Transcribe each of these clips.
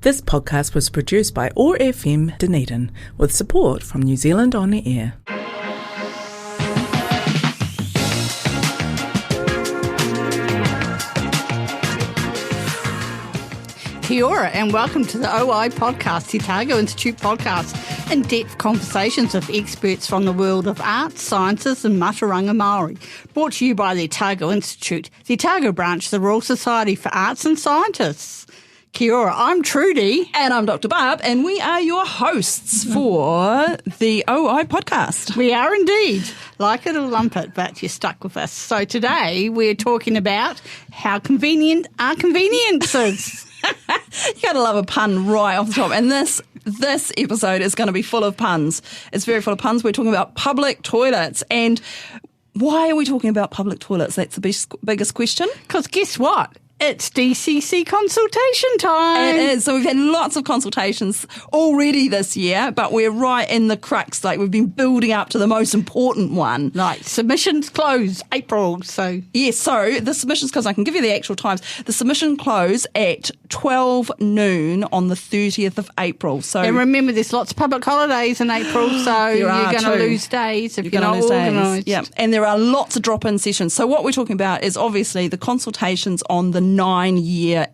This podcast was produced by OAR FM Dunedin with support from New Zealand On Air. Kia ora and welcome to the OI podcast, the Otago Institute podcast, in-depth conversations with experts from the world of arts, sciences and Mataranga Māori, brought to you by the Otago Institute, the Otago branch of the Royal Society for Arts and Scientists. Kia ora, I'm Trudi. And I'm Dr. Barb, and we are your hosts for the OI podcast. We are indeed. Like it or lump it, but you're stuck with us. So today we're talking about how convenient are conveniences. You gotta love a pun right off the top. And this episode is going to be full of puns. It's very full of puns. We're talking about public toilets. And why are we talking about public toilets? That's the biggest question. Because guess what? It's DCC consultation time. It is. So we've had lots of consultations already this year, but we're right in the crux. Like, we've been building up to the most important one. Like, submissions close April, so... Yes, so the submissions close. I can give you the actual times. The submission close at 12 noon on the 30th of April. So, and remember, there's lots of public holidays in April, so you're going to lose days if you're not organised. Yeah, and there are lots of drop-in sessions. So what we're talking about is obviously the consultations on the 9-year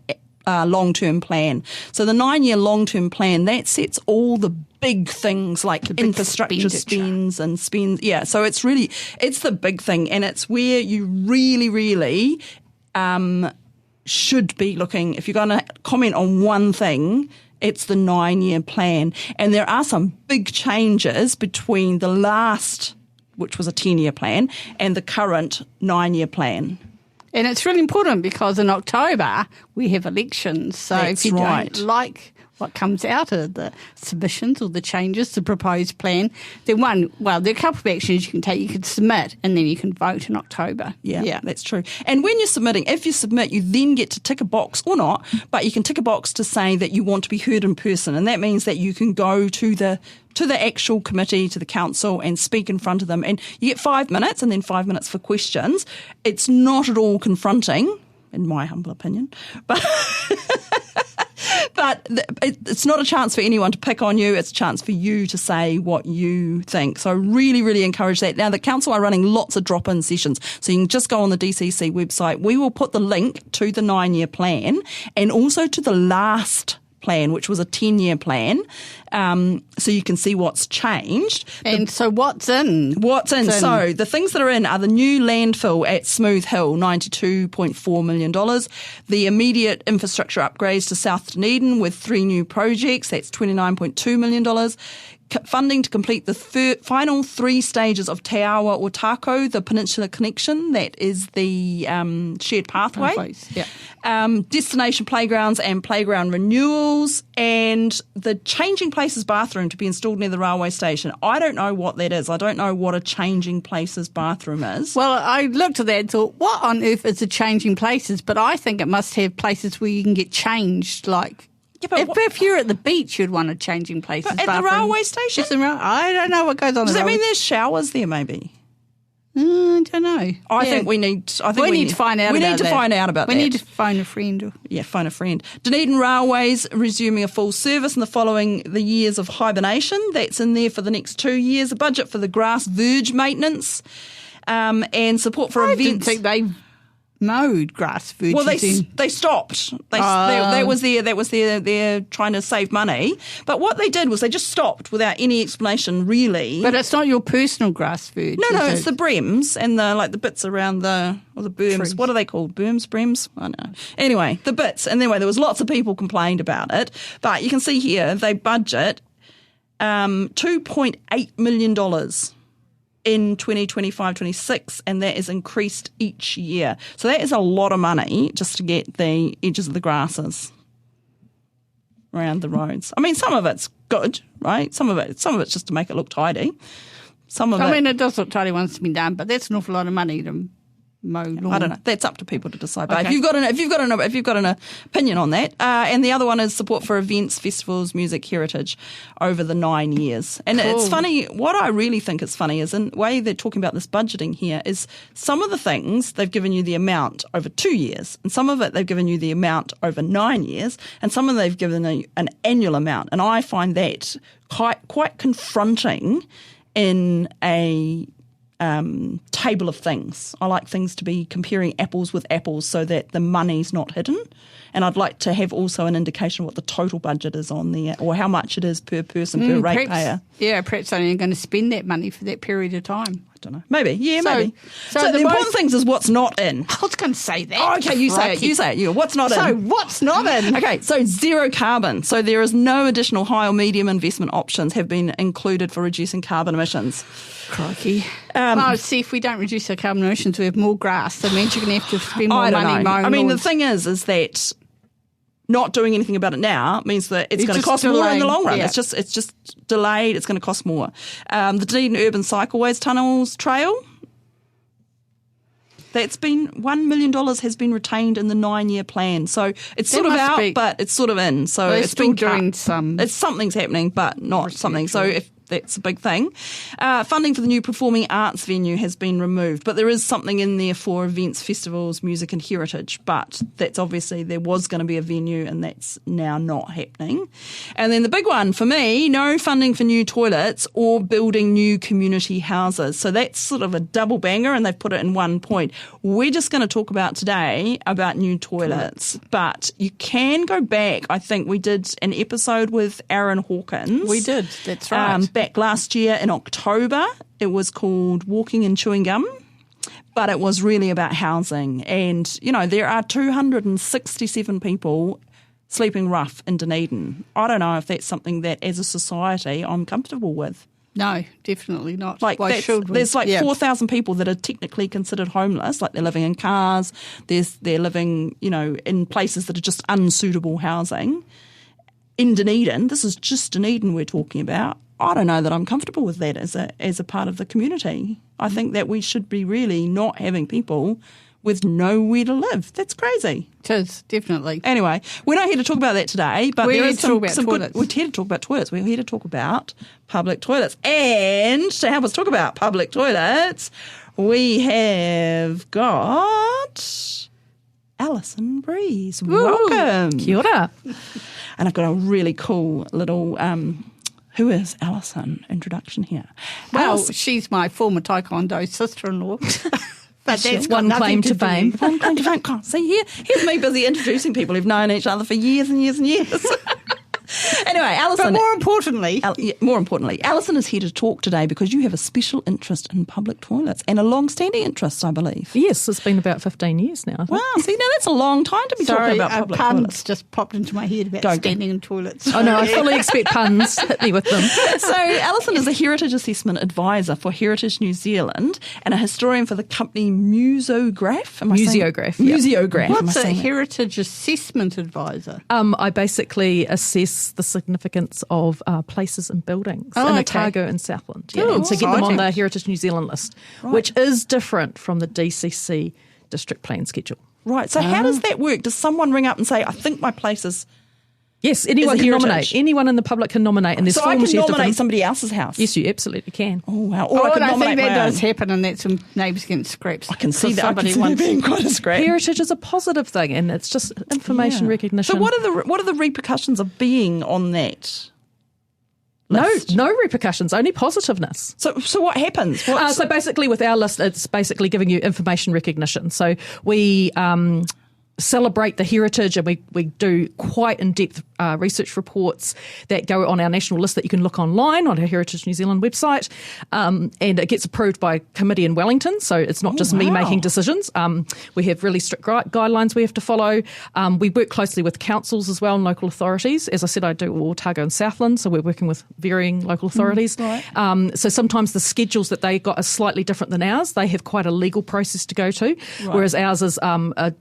long-term plan. So the 9-year long-term plan, that sets all the big things like infrastructure spends and spends. Yeah, so it's the big thing, and it's where you really should be looking. If you're going to comment on one thing, it's the 9-year plan. And there are some big changes between the last, which was a 10-year plan, and the current 9-year plan. And it's really important because in October we have elections. So That's if you right. don't like what comes out of the submissions or the changes, the proposed plan, then there are a couple of actions you can take. You can submit and then you can vote in October. Yeah, that's true. And when you're submitting, if you submit, you then get to tick a box or not, but you can tick a box to say that you want to be heard in person. And that means that you can go to the actual committee, to the council, and speak in front of them. And you get 5 minutes and then 5 minutes for questions. It's not at all confronting, in my humble opinion, but it's not a chance for anyone to pick on you. It's a chance for you to say what you think. So really encourage that. Now, the council are running lots of drop-in sessions, so you can just go on the DCC website. We will put the link to the 9-year plan and also to the last plan, which was a 10-year plan, so you can see what's changed. And so what's in? So the things that are in are the new landfill at Smooth Hill, $92.4 million. The immediate infrastructure upgrades to South Dunedin with 3 new projects, that's $29.2 million. Funding to complete the final 3 stages of Te Awa Otago, the Peninsula Connection, that is the shared pathway. Destination playgrounds and playground renewals, and the changing places bathroom to be installed near the railway station. I don't know what that is. I don't know what a changing places bathroom is. Well, I looked at that and thought, what on earth is a changing places? But I think it must have places where you can get changed, like... Yeah, if you're at the beach, you'd want a changing places but at bathroom. the railway station? I don't know what goes on. Does that mean there's showers there, maybe? I don't know. I think we need to find out about that. We need to find out about that. We need to phone a friend. Phone a friend. Dunedin Railways resuming a full service in the years of hibernation. That's in there for the next 2 years. A budget for the grass verge maintenance and support for events. I didn't think they mowed grass verges. Well, they stopped. That was their trying to save money. But what they did was they just stopped without any explanation, really. But it's not your personal grass verge. No, it's the brems and the bits around the berms. Trees. What are they called? Brems? I don't know. Anyway, the bits. And anyway, there was lots of people complained about it. But you can see here they budget $2.8 million. In 2025-26, and that is increased each year. So that is a lot of money just to get the edges of the grasses around the roads. I mean, some of it's good, right? Some of it's just to make it look tidy. It does look tidy once it's been done, but that's an awful lot of money to mow lawn. I don't know. That's up to people to decide. But if you've got an opinion on that, and the other one is support for events, festivals, music, heritage over the 9 years. And it's funny. What I really think is funny is in the way they're talking about this budgeting here is some of the things they've given you the amount over 2 years, and some of it they've given you the amount over 9 years, and some of them they've given you an annual amount. And I find that quite confronting in a table of things. I like things to be comparing apples with apples so that the money's not hidden. And I'd like to have also an indication of what the total budget is on there or how much it is per person, per ratepayer. Yeah, perhaps only going to spend that money for that period of time. I don't know. Maybe. Yeah, maybe. So the important things is what's not in. I was going to say that. Oh, okay, you say it. What's not in? So what's not in? Okay, so zero carbon. So there is no additional high or medium investment options have been included for reducing carbon emissions. Crikey. See, if we don't reduce our carbon emissions, we have more grass. That means you're going to have to spend more money mowing I mean, lawns. the thing is that not doing anything about it now means that it's going to cost more in the long run. Yeah. It's just delayed. It's going to cost more. The Dunedin Urban Cycleways Tunnels Trail, that's been $1 million has been retained in the 9-year plan. So it's sort of out, but it's sort of in. So it's been doing some. Something's happening, but not something. So if that's a big thing. Funding for the new performing arts venue has been removed, but there is something in there for events, festivals, music and heritage. But that's obviously there was going to be a venue and that's now not happening. And then the big one for me, no funding for new toilets or building new community houses. So that's sort of a double banger and they've put it in one point. We're just going to talk about today about new toilets, but you can go back. I think we did an episode with Aaron Hawkins. We did, that's right. Back last year in October. It was called Walking and Chewing Gum, but it was really about housing. And, you know, there are 267 people sleeping rough in Dunedin. I don't know if that's something that as a society I'm comfortable with. No, definitely not. Like why should we? There's 4,000 people that are technically considered homeless, like they're living in cars, they're living, you know, in places that are just unsuitable housing. In Dunedin, this is just Dunedin we're talking about. I don't know that I'm comfortable with that as a part of the community. I think that we should be really not having people with nowhere to live. That's crazy. It is, definitely. Anyway, we're not here to talk about that today, but we're there is some toilets. We're here to talk about toilets. We're here to talk about public toilets. And to help us talk about public toilets, we have got Alison Breese. Welcome. Kia ora. And I've got a really cool little who is Alison introduction here. Well, Alison, she's my former Taekwondo sister-in-law. But that's one claim to fame. One claim to fame. See, here's me busy introducing people who've known each other for years and years and years. Anyway, Alison. But more importantly, Alison is here to talk today because you have a special interest in public toilets and a long-standing interest, I believe. Yes, it's been about 15 years now. Wow, see, now that's a long time to be talking about public toilets. Just popped into my head about standing in toilets. Oh no, I fully expect puns. Hit me with them. So Alison is a Heritage Assessment Advisor for Heritage New Zealand and a historian for the company Museograph. Museograph. Museograph. What's a Heritage Assessment Advisor? I basically assess the significance of places and buildings in Otago and Southland. Yeah, and to get them on the Heritage New Zealand list, which is different from the DCC district plan schedule. Right. So how does that work? Does someone ring up and say, I think my place is... Yes, anyone can nominate. Anyone in the public can nominate. And there's so I can nominate somebody else's house? Yes, you absolutely can. Oh, wow. Or I can nominate think that my own. does happen and that's when neighbours get scraps. I can see that. I can see there being quite a scrap. Heritage is a positive thing and it's just information recognition. So what are the repercussions of being on that list? No repercussions, only positiveness. So what happens? So basically with our list, it's basically giving you information recognition. So we celebrate the heritage and we do quite in-depth research reports that go on our national list that you can look online on our Heritage New Zealand website, and it gets approved by committee in Wellington, so it's not just me making decisions. We have really strict guidelines we have to follow. We work closely with councils as well and local authorities. As I said, I do Otago and Southland, so we're working with varying local authorities. So sometimes the schedules that they got are slightly different than ours. They have quite a legal process to go to, whereas ours is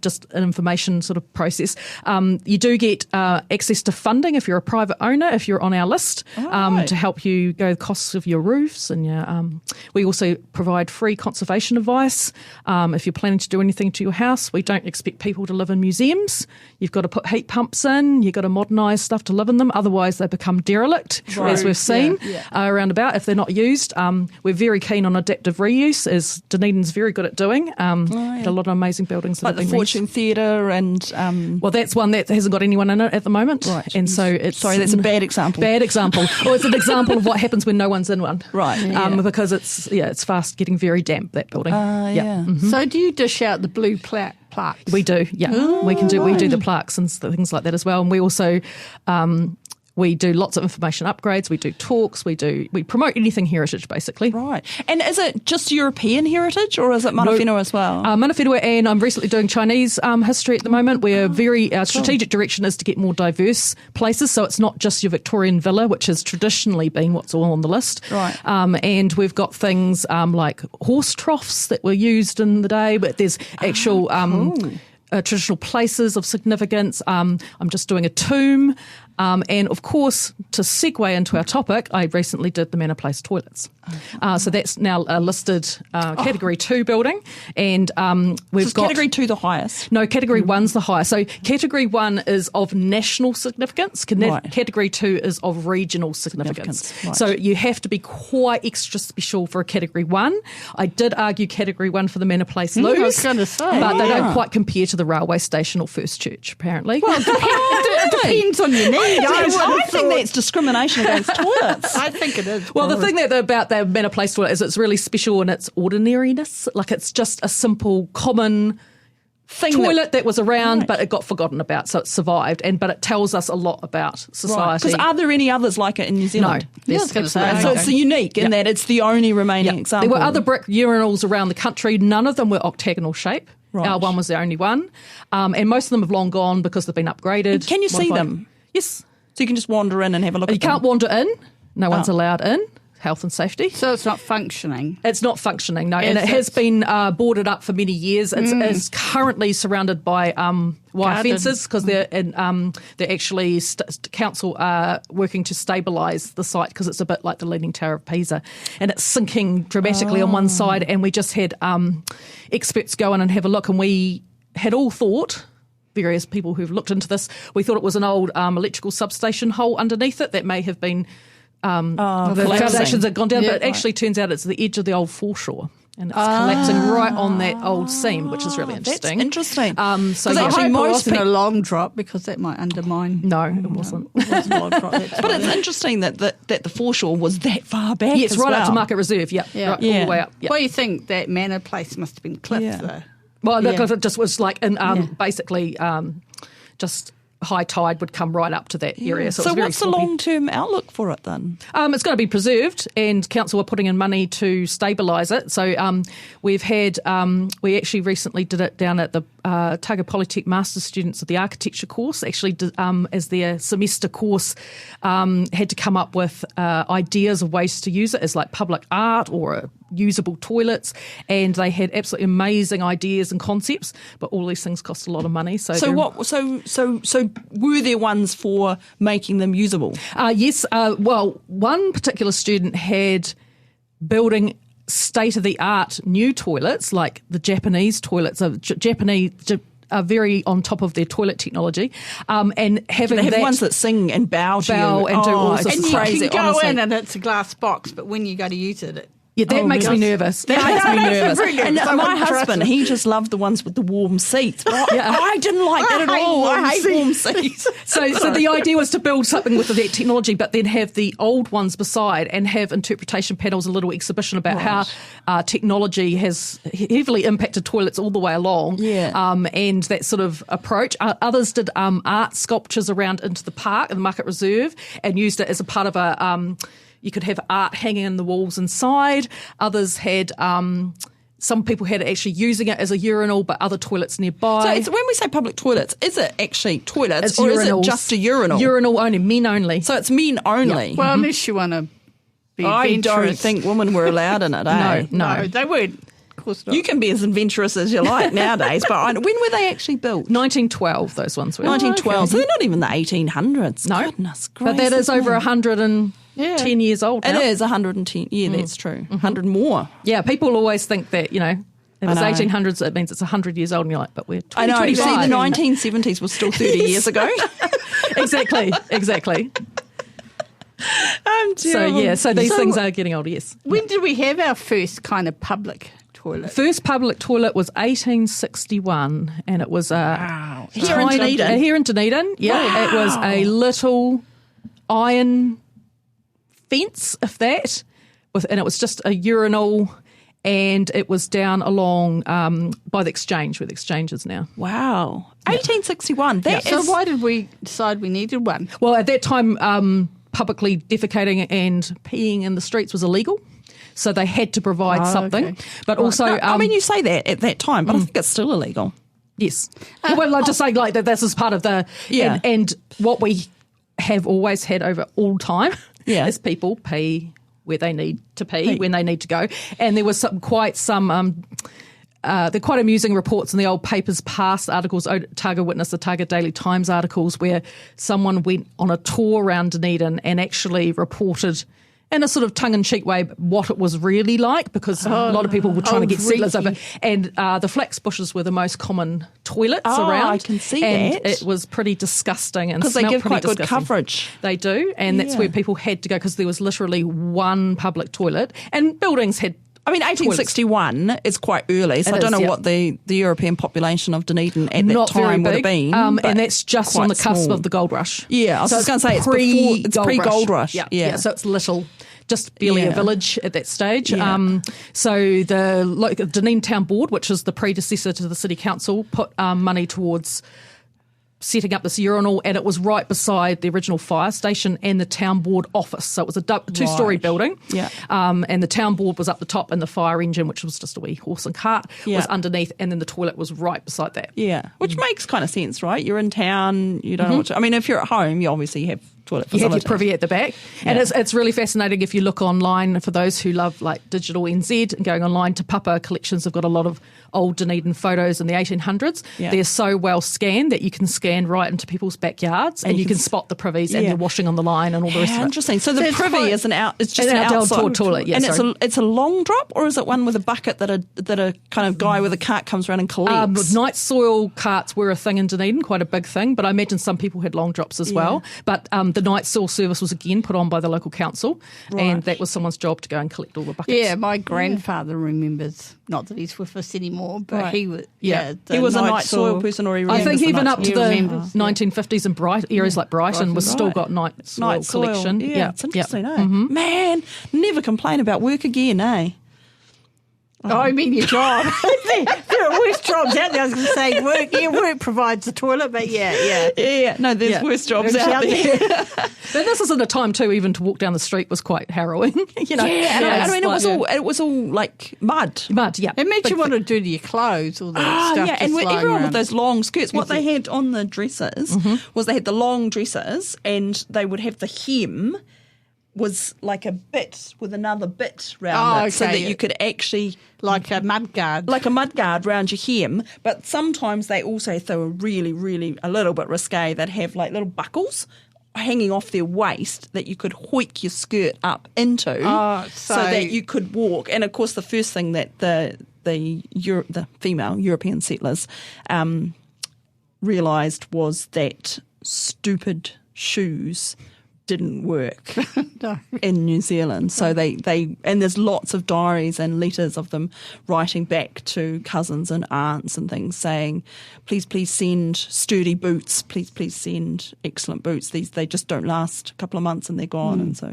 just an information sort of process. You do get access to funding if you're a private owner, if you're on our list, to help you go the costs of your roofs. And we also provide free conservation advice. If you're planning to do anything to your house, we don't expect people to live in museums. You've got to put heat pumps in, you've got to modernise stuff to live in them, otherwise they become derelict, as we've seen around about if they're not used. We're very keen on adaptive reuse, as Dunedin's very good at doing. A lot of amazing buildings that like have been the Fortune Theatre and... well, that's one that hasn't got anyone in it at the moment. Right. And so it's... Sorry, that's a bad example. Bad example. Well, it's an example of what happens when no one's in one. Right. Because it's fast getting very damp, that building. So do you dish out the blue plaques? We do, we do the plaques and things like that as well. And we also we do lots of information upgrades. We do talks. We promote anything heritage, basically. Right. And is it just European heritage, or is it mana whenua as well? Mana whenua, and I'm recently doing Chinese history at the moment. We're our strategic direction is to get more diverse places, so it's not just your Victorian villa, which has traditionally been what's all on the list. Right. And we've got things like horse troughs that were used in the day, but there's actual traditional places of significance. I'm just doing a tomb. And of course, to segue into our topic, I recently did the Manor Place Toilets. So that's now a listed Category 2 building. And we've got... Category 2 the highest? No, Category 1's the highest. So Category 1 is of national significance. Category 2 is of regional significance. Right. So you have to be quite extra special for a Category 1. I did argue Category 1 for the Manor Place Loos. I was going to say. But they don't quite compare to the railway station or First Church, apparently. Well, it depends on your needs. I think that's discrimination against toilets. I think it is. Well, the thing about the Manor Place toilet is it's really special in its ordinariness. Like, it's just a simple, common toilet that was around, but it got forgotten about, so it survived. But it tells us a lot about society. Because are there any others like it in New Zealand? No. So it's unique in that it's the only remaining example. There were other brick urinals around the country. None of them were octagonal shape. Right. Our one was the only one. And most of them have long gone because they've been upgraded. And can you see them? Yes. So you can just wander in and have a look at them? You can't wander in. No one's allowed in. Health and safety. So it's not functioning? It's not functioning, no. And it has been boarded up for many years. It's currently surrounded by wire fences because they're actually council are working to stabilise the site because it's a bit like the Leaning Tower of Pisa. And it's sinking dramatically on one side. And we just had experts go in and have a look, and we had all thought... various people who've looked into this, we thought it was an old electrical substation hole underneath it that may have been the foundations had gone down, but it actually turns out it's the edge of the old foreshore. And it's collapsing right on that old seam, which is really interesting. That's interesting. So actually, most a long drop because that might undermine. No, it wasn't. It wasn't a long drop. But it's interesting that the foreshore was that far back. Yes, right up to Market Reserve. Right, all the way up. Well, you think that Manor Place must have been clipped though. Well, because it just was like, basically, just high tide would come right up to that area. So what's the long-term outlook for it then? It's going to be preserved, and council are putting in money to stabilise it. So we've had, we actually recently did it down at the Otago Polytech Master's students of the architecture course, actually as their semester course, had to come up with ideas of ways to use it as like public art or usable toilets, and they had absolutely amazing ideas and concepts, but all these things cost a lot of money. So were there ones for making them usable? Yes. Well, one particular student had building state-of-the-art new toilets, like the Japanese toilets. Japanese are very on top of their toilet technology, and having they have ones that sing and bow to you. And do all sorts and of you crazy. can go in and it's a glass box, but when you go to use it. That makes me nervous. That makes me nervous. And my husband, he just loved the ones with the warm seats. But I didn't like that at all. I hate warm seats. So the idea was to build something with that technology, but then have the old ones beside and have interpretation panels, a little exhibition about how technology has heavily impacted toilets all the way along. And that sort of approach. Others did art sculptures around into the park and the Market Reserve and used it as a part of a... you could have art hanging in the walls inside. Others had, some people had actually using it as a urinal, but other toilets nearby. So when we say public toilets, is it actually toilets or is it just a urinal? Urinal only, men only. So it's men only? Well, unless you want to be I adventurous. don't think women were allowed in it, eh? No, they weren't course not. You can be as adventurous as you like nowadays, but when were they actually built? 1912, those ones were. 1912. So they're not even the 1800s. No. Goodness But that gracious is over me. 110 years old now. It is 110. Yeah, that's true. 100 more. Yeah, people always think that, if it's know. 1800s, it means it's 100 years old, and you're like, but we're I know. 2025. See, the 1970s was still 30 years ago. Exactly. So these things are getting older, yes. When did we have our first kind of public toilet? First public toilet was 1861, and it was Here in Dunedin? Here in Dunedin, yeah. Wow. It was a little iron fence, if that, and it was just a urinal, and it was down along by the exchange, where the exchange is now. Wow. 1861. So why did we decide we needed one? Well, at that time, publicly defecating and peeing in the streets was illegal. So they had to provide something. Okay. But also... you say that at that time, but I think it's still illegal. Yes. Well, I'm just saying like that this is part of the... Yeah. And what we have always had over all time is people pee where they need to pee, when they need to go. And there was quite amusing reports in the old papers, past articles, Otago Witness, the Otago Daily Times articles, where someone went on a tour around Dunedin and actually reported in a sort of tongue-in-cheek way what it was really like, because a lot of people were trying to get settlers over. And the flax bushes were the most common toilets around. I can see and that. it was pretty disgusting and Because they smelled give pretty quite good disgusting. coverage. They do, and that's where people had to go, because there was literally one public toilet, and buildings had... I mean, 1861 is quite early, so I don't know what the European population of Dunedin at Not that time very would big, have been. and that's just on the cusp small. of the gold rush. Yeah, I was just going to say it's pre-gold rush. Yeah, so it's little, just barely a village at that stage. Yeah. So the Dunedin Town Board, which is the predecessor to the City Council, put money towards setting up this urinal, and it was right beside the original fire station and the town board office. So it was a two-storey building. Yeah. And the town board was up the top, and the fire engine, which was just a wee horse and cart, was underneath, and then the toilet was right beside that. Yeah, which makes kind of sense, right? You're in town, you don't know what to... I mean, if you're at home, you obviously have toilet facilities. You have your privy at the back. And it's really fascinating if you look online, for those who love like digital NZ and going online to Papa Collections, have got a lot of old Dunedin photos in the 1800s. Yeah. They're so well scanned that you can scan right into people's backyards, and you can spot the privies and the washing on the line and all the rest of it. Interesting. So the privy is it's just an outside toilet. Yeah, and it's a long drop, or is it one with a bucket that a kind of guy with a cart comes around and collects? Night soil carts were a thing in Dunedin, quite a big thing, but I imagine some people had long drops as well. But the night soil service was again put on by the local council, and that was someone's job to go and collect all the buckets. Yeah, my grandfather remembers, not that he's with us anymore, but he was. He was a night soil person, or he I think even up to the remembers, 1950s in areas like Brighton was still got night soil collection. Yeah, it's interesting, eh? Man, never complain about work again, eh? Oh, I mean your job. There are worse jobs out there. I was going to say work provides the toilet, but yeah. No, there's worse jobs out there. But this isn't a time too, even to walk down the street was quite harrowing. I mean, it was all like mud. Mud, yeah. Imagine what it'd do to your clothes, all that stuff. Yeah, and just lying everyone around. with those long skirts, what they had on the dresses was they had the long dresses, and they would have the hem was like a bit with another bit round it, so that you could actually... Like a mudguard. Like a mudguard round your hem, but sometimes they also, if they were really, really a little bit risque, they'd have like little buckles hanging off their waist that you could hoik your skirt up into so that you could walk. And of course the first thing that the female European settlers realised was that stupid shoes didn't work in New Zealand. So they and there's lots of diaries and letters of them writing back to cousins and aunts and things saying, please send sturdy boots, please send excellent boots. They just don't last a couple of months and they're gone. And so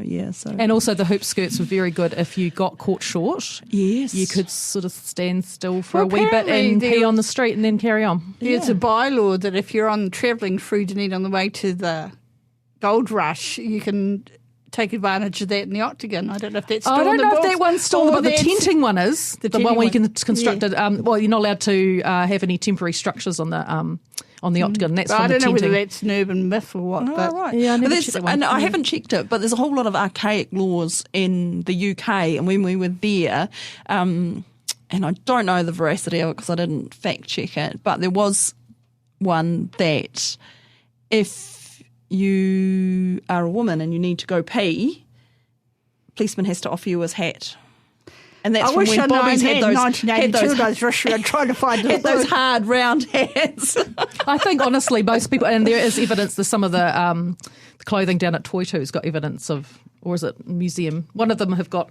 and also the hoop skirts were very good if you got caught short. Yes, you could sort of stand still for a wee bit and pee on the street and then carry on. There's a bylaw that if you're travelling through Dunedin on the way to the Gold Rush, you can take advantage of that in the Octagon. I don't know if that's still I don't in the know books. if that one's still, but the tenting one is. The one where you can construct it. Well, you're not allowed to have any temporary structures on the Octagon. That's from I don't the know tenting. whether that's an urban myth or what. Oh, but right. Yeah, I haven't checked it, but there's a whole lot of archaic laws in the UK, and when we were there, and I don't know the veracity of it because I didn't fact check it, but there was one that if you are a woman and you need to go pee, policeman has to offer you his hat. And that's I wish when I'd Bobby's known had that in those 1982, those restaurants trying to find had those hard round hats. I think honestly, most people, and there is evidence. There's some of the clothing down at Toitu's got evidence of, or is it museum? One of them have got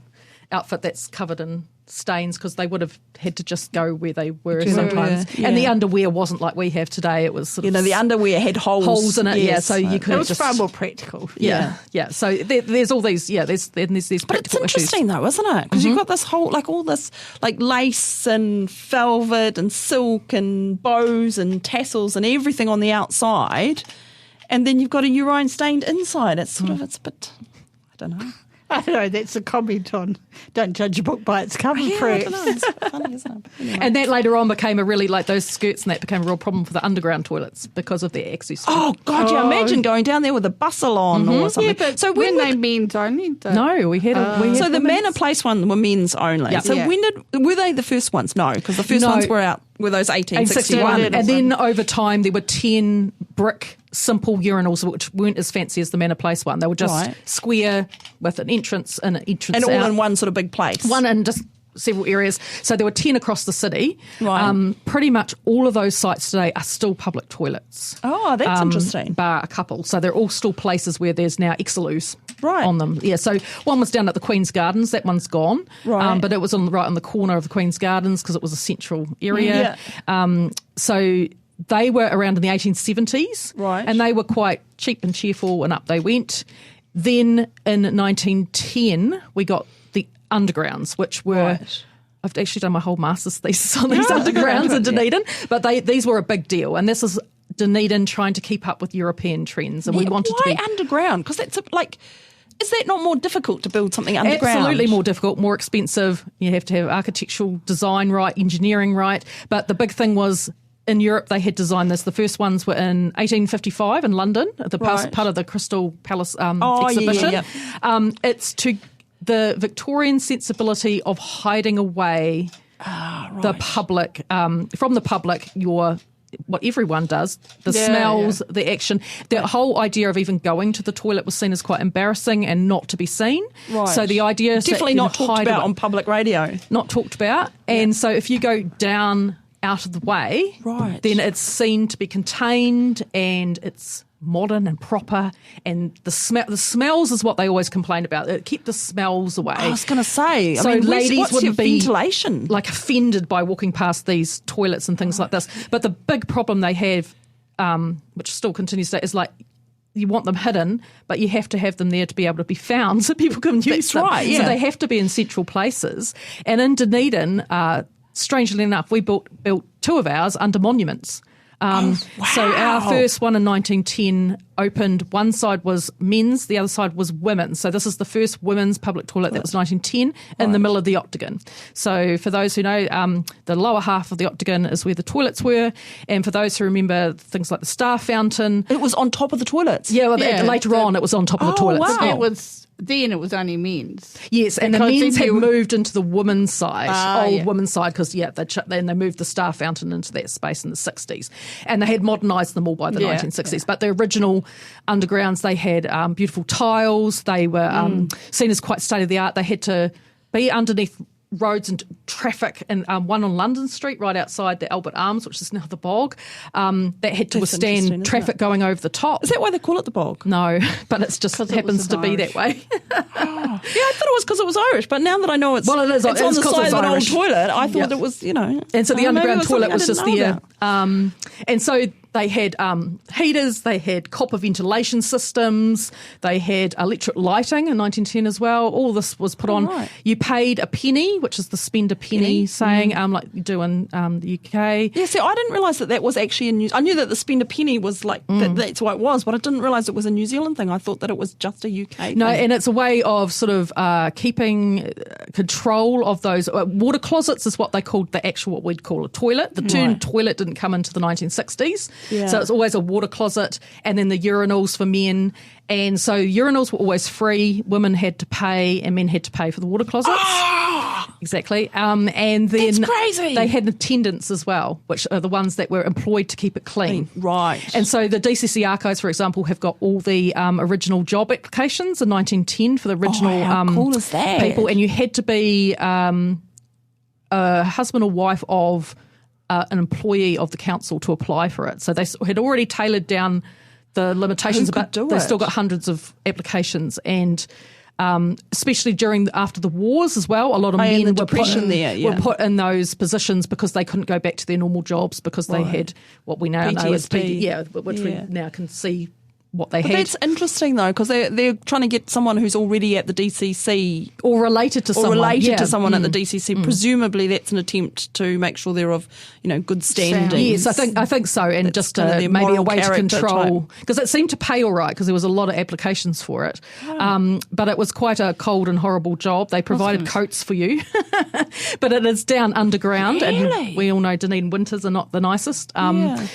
outfit that's covered in stains because they would have had to just go where they were sometimes. Yeah. And the underwear wasn't like we have today. It was sort of the underwear had holes in it. Yes, yeah, so you could It was just far more practical. Yeah. So there's all these. Yeah, there's practical issues. But it's interesting though, isn't it? Because you've got this whole, like all this like lace and velvet and silk and bows and tassels and everything on the outside. And then you've got a urine stained inside. It's sort of, it's a bit, I don't know. I don't know, that's a comment on don't judge a book by its cover, Yeah, I perhaps. don't know. It's funny, isn't it? But anyway. And that later on became a really, like those skirts and that became a real problem for the underground toilets because of their access to it. Oh, God, you imagine going down there with a bustle on or something. Yeah, but so when when they men's only? No, we had so the women's. Manor Place one were men's only. Yeah. So Yeah. were they the first ones? No, because the first No. ones were those 1861. 1861. And then over time there were 10 brick simple urinals which weren't as fancy as the Manor Place one. They were just Right. square with an entrance and an entrance And all out. in one sort of big place. One in just several areas. So there were 10 across the city. Right. Pretty much all of those sites today are still public toilets. Oh, that's interesting. Bar a couple. So they're all still places where there's now exaloos Right. on them. Yeah, so one was down at the Queen's Gardens. That one's gone. Right. But it was right on the corner of the Queen's Gardens because it was a central area. So they were around in the 1870s. Right. And they were quite cheap and cheerful and up they went. Then in 1910, we got the undergrounds, which were... Right. I've actually done my whole master's thesis on these undergrounds in Dunedin, but these were a big deal. And this is Dunedin trying to keep up with European trends. And we wanted to Why be... underground? Because that's like, is that not more difficult to build something underground? Absolutely more difficult, more expensive. You have to have architectural design right, engineering right. But the big thing was in Europe they had designed this. The first ones were in 1855 in London, at the Right. part of the Crystal Palace Oh, exhibition. yeah. It's to the Victorian sensibility of hiding away the public, from the public, what everyone does, the smells, the action. The whole idea of even going to the toilet was seen as quite embarrassing and not to be seen. Right. So the idea is Definitely that not talked about on public radio. Not talked about. And so if you go down out of the way, Right. then it's seen to be contained and it's modern and proper, and the smells is what they always complained about. It kept the smells away. I was going to say, So ladies what's wouldn't your be ventilation? like offended by walking past these toilets and things like this. But the big problem they have, which still continues today, is like you want them hidden, but you have to have them there to be able to be found so people can use That's them. right, yeah. So they have to be in central places. And in Dunedin, strangely enough, we built two of ours under monuments. So our first one in 1910 opened, one side was men's, the other side was women's. So this is the first women's public toilet that was 1910 in the middle of the octagon. So for those who know, the lower half of the octagon is where the toilets were. And for those who remember things like the Star Fountain. It was on top of the toilets. Yeah, well, later on it was on top of the toilets. wow. It was then it was only men's. Yes, and the Because men's then had you- moved into the women's side, yeah. women's side, because then they moved the Star Fountain into that space in the 60s. And they had modernised them all by the 1960s. But the original undergrounds, they had beautiful tiles. They were seen as quite state-of-the-art. They had to be underneath roads and traffic, and one on London Street right outside the Albert Arms, which is now the Bog, that had to That's interesting, withstand isn't traffic it? going over the top. Is that why they call it the bog? No, but it's just 'Cause it happens was to an be Irish. that way. Yeah, I thought it was because it was Irish, but now that I know it's Well, it is. it's It's on the 'cause side it's of an Irish. old toilet, I thought Yeah. it was, And so the maybe underground it toilet was something just I didn't know there. about. And so they had heaters, they had copper ventilation systems, they had electric lighting in 1910 as well. All this was put on. right. You paid a penny, which is the spend a penny saying, like you do in the UK. Yeah, see, I didn't realise that was actually in New Zealand. I knew that the spend a penny was like, that's what it was, but I didn't realise it was a New Zealand thing. I thought that it was just a UK No, thing. and it's a way of sort of keeping control of those. Water closets is what they called what we'd call a toilet. The term Right. toilet didn't come into the 1960s. Yeah. So it's always a water closet, and then the urinals for men. And so urinals were always free. Women had to pay and men had to pay for the water closets. Exactly. And then That's crazy. They had attendants as well, which are the ones that were employed to keep it clean. Right. And so the DCC archives, for example, have got all the original job applications in 1910 for the original how cool is that? people. And you had to be a husband or wife of an employee of the council to apply for it. So they had already tailored down the limitations, but they still got hundreds of applications. And especially after the wars as well, a lot of men were put in those positions because they couldn't go back to their normal jobs because they had what we now know as which we now can see what they had. That's interesting though, because they're trying to get someone who's already at the DCC or related to someone at the DCC. Presumably, that's an attempt to make sure they're of good standing. Yes, I think so, and it's just maybe a way to control, because it seemed to pay all right because there was a lot of applications for it, but it was quite a cold and horrible job. They provided coats for you, but it is down underground, and we all know Dunedin winters are not the nicest.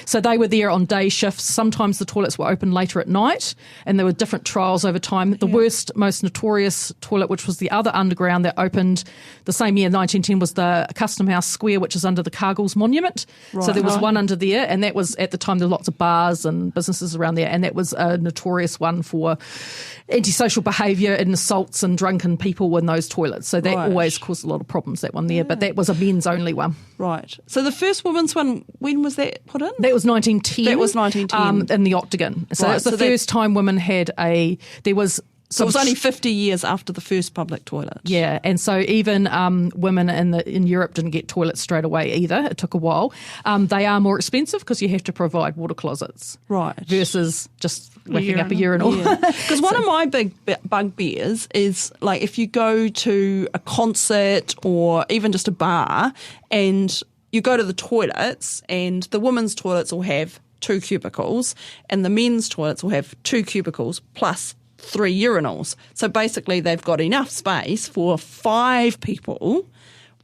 So they were there on day shifts. Sometimes the toilets were open later at night, and there were different trials over time. The worst, most notorious toilet, which was the other underground that opened the same year, 1910, was the Custom House Square, which is under the Cargill's Monument. Right. So there was one under there, and that was, at the time, there were lots of bars and businesses around there, and that was a notorious one for antisocial behaviour and assaults and drunken people in those toilets. So that always caused a lot of problems, that one there, but that was a men's only one. Right. So the first women's one, when was that put in? That was 1910. That was 1910. In the Octagon. So that's the first time women had So it was only 50 years after the first public toilet. Yeah, and so even women in Europe didn't get toilets straight away either. It took a while. They are more expensive because you have to provide water closets. Right. Versus just whacking up a urinal. Because one of my big bugbears is, like, if you go to a concert or even just a bar and you go to the toilets, and the women's toilets will have 2 cubicles and the men's toilets will have 2 cubicles plus 3 urinals. So basically they've got enough space for 5 people,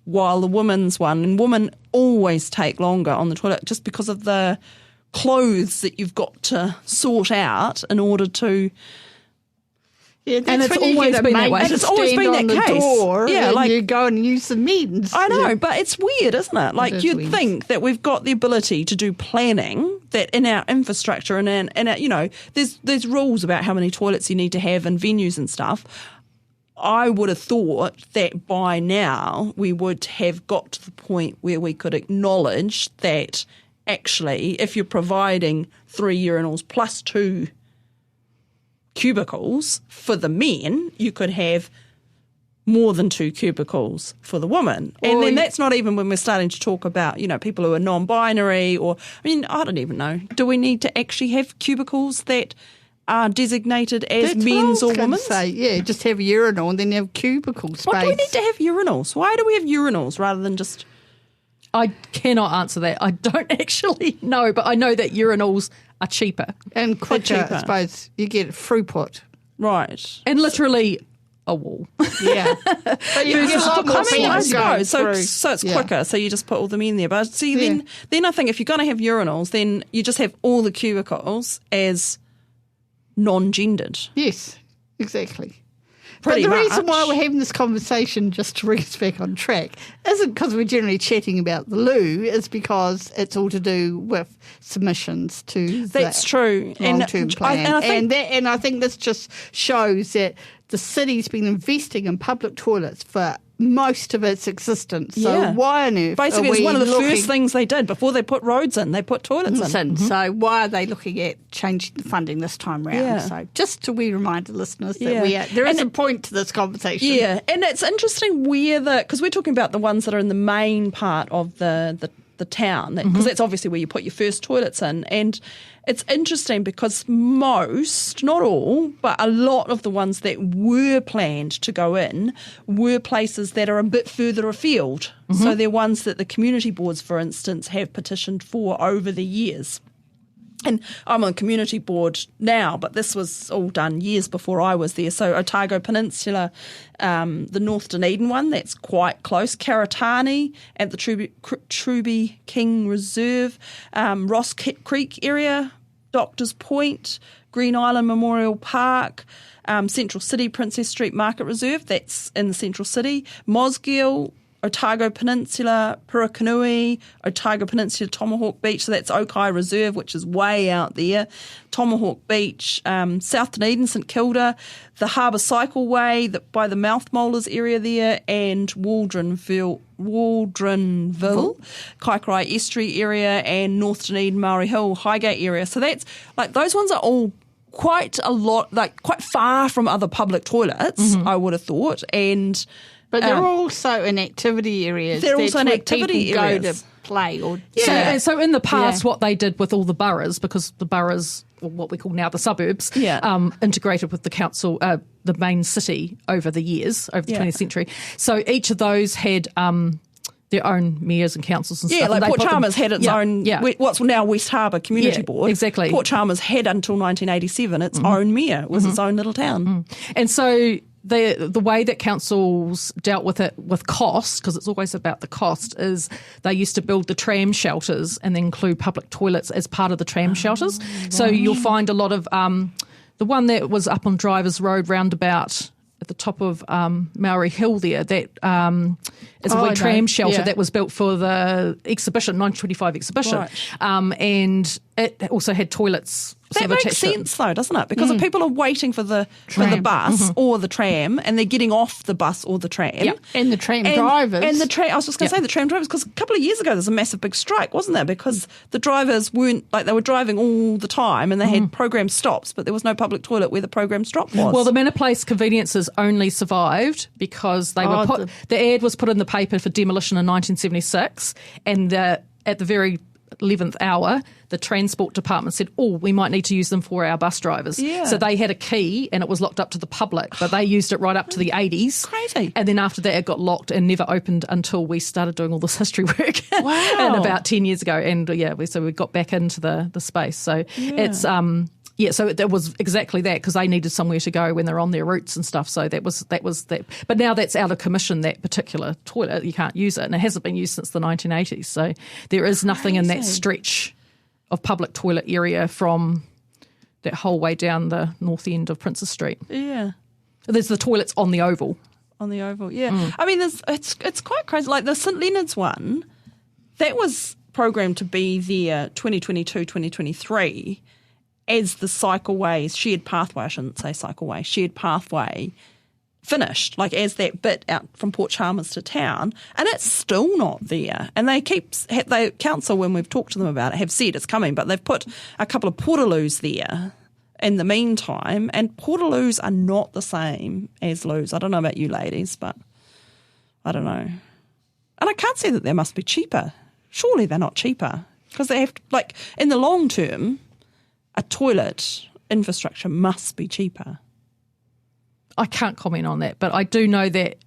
while the women's one, and women always take longer on the toilet just because of the clothes that you've got to sort out in order to... Yeah, that's and it's when always you been that way. And It's always been that case. Door, yeah, like you go and use the men's. I know, but it's weird, isn't it? Like, you'd weird. think that we've got the ability to do planning, that in our infrastructure and in our, there's rules about how many toilets you need to have in venues and stuff. I would have thought that by now we would have got to the point where we could acknowledge that actually, if you're providing 3 urinals plus 2 cubicles for the men, you could have more than 2 cubicles for the woman. And then that's not even when we're starting to talk about, people who are non-binary, or, I don't even know. Do we need to actually have cubicles that are designated as men's or women's? Just have a urinal and then have cubicle space. Why do we need to have urinals? Why do we have urinals rather than just... I cannot answer that. I don't actually know, but I know that urinals are cheaper. And quicker, I suppose. You get throughput. Right. And literally a wall. Yeah. But you get a lot more I things going suppose. So through. it's quicker, so you just put all them in there. But see, then I think if you're going to have urinals, then you just have all the cubicles as non-gendered. Yes, exactly. Pretty but the much. reason why we're having this conversation, just to bring us back on track, isn't because we're generally chatting about the loo, it's because it's all to do with submissions to That's true. long-term plan. And I think this just shows that the city's been investing in public toilets for most of its existence. So why on earth basically, are we it's one of the looking... first things they did before they put roads in. They put toilets in. So why are they looking at changing the funding this time round? Yeah. So just to remind the listeners that there is a point to this conversation. Yeah, and it's interesting because we're talking about the ones that are in the main part of the town, because that's obviously where you put your first toilets in. And it's interesting because most, not all, but a lot of the ones that were planned to go in were places that are a bit further afield. So they're ones that the community boards, for instance, have petitioned for over the years. And I'm on community board now, but this was all done years before I was there. So Otago Peninsula, the North Dunedin one, that's quite close. Karatani at the Truby King Reserve, Ross Creek area, Doctors Point, Green Island Memorial Park, Central City Princess Street Market Reserve, that's in the Central City, Mosgiel, Otago Peninsula, Purukanui, Otago Peninsula, Tomahawk Beach, so that's Okai Reserve, which is way out there, Tomahawk Beach, South Dunedin, St Kilda, the Harbour Cycleway by the Mouth Molars area there, and Waldronville, Kaikorai Estuary area, and North Dunedin, Maori Hill, Highgate area. So that's, like, those ones are all quite a lot, like, quite far from other public toilets, I would have thought, and... But they're also in activity areas. They're also in activity people areas. Go to play or So in the past, what they did with all the boroughs, because the boroughs, or what we call now the suburbs, integrated with the council, the main city over the years, over the 20th century. So each of those had their own mayors and councils and stuff. Yeah, like and Port Chalmers had its own, what's now West Harbour Community Board. Exactly. Port Chalmers had until 1987 its own mayor. It was its own little town. And so the way that councils dealt with it with cost, because it's always about the cost, is they used to build the tram shelters and then include public toilets as part of the tram shelters. So you'll find a lot of the one that was up on Drivers Road roundabout at the top of Maori Hill there, that is a wee tram shelter that was built for the exhibition, 1925 exhibition. Right. And it also had toilets. That makes sense though, doesn't it? Because if people are waiting for the bus or the tram, and they're getting off the bus or the tram. And the tram drivers. And the I was just going to say the tram drivers, because a couple of years ago there was a massive big strike, wasn't there? Because the drivers weren't, like, they were driving all the time and they had programmed stops, but there was no public toilet where the programmed stop was. Well, the Manor Place conveniences only survived because they were the ad was put in the paper for demolition in 1976, and at the very 11th hour, the transport department said, we might need to use them for our bus drivers. Yeah. So they had a key and it was locked up to the public, but they used it right up to the 80s. Crazy. And then after that, it got locked and never opened until we started doing all this history work. Wow. And about 10 years ago. And so we got back into the space. So it's... so it was exactly that, because they needed somewhere to go when they're on their routes and stuff. So that was that. But now that's out of commission, that particular toilet. You can't use it, and it hasn't been used since the 1980s. So there is nothing in that stretch of public toilet area from that whole way down the north end of Princess Street. Yeah. There's the toilets on the Oval. On the Oval, yeah. I mean, it's quite crazy. Like the St Leonard's one, that was programmed to be there 2022-2023 as the cycleway, shared pathway, I shouldn't say cycleway, shared pathway finished, like as that bit out from Port Chalmers to town, and it's still not there. And the council, when we've talked to them about it, have said it's coming, but they've put a couple of portaloos there in the meantime, and portaloos are not the same as loos. I don't know about you ladies, but I don't know. And I can't say that they must be cheaper. Surely they're not cheaper, because they have to, like, in the long term, a toilet infrastructure must be cheaper. I can't comment on that, but I do know that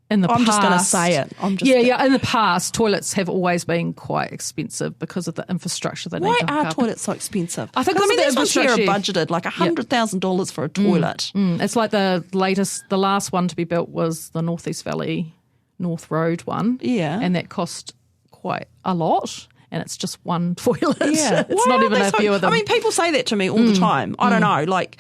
in the past... I'm just going to say it. In the past, toilets have always been quite expensive because of the infrastructure they need to hook Why are up. toilets so expensive? I think these ones here are budgeted like $100,000 for a toilet. It's like the last one to be built was the North East Valley North Road one. Yeah. And that cost quite a lot. And it's just one toilet. Yeah. It's not even a few of them. I mean, people say that to me all the time. I don't know. Like,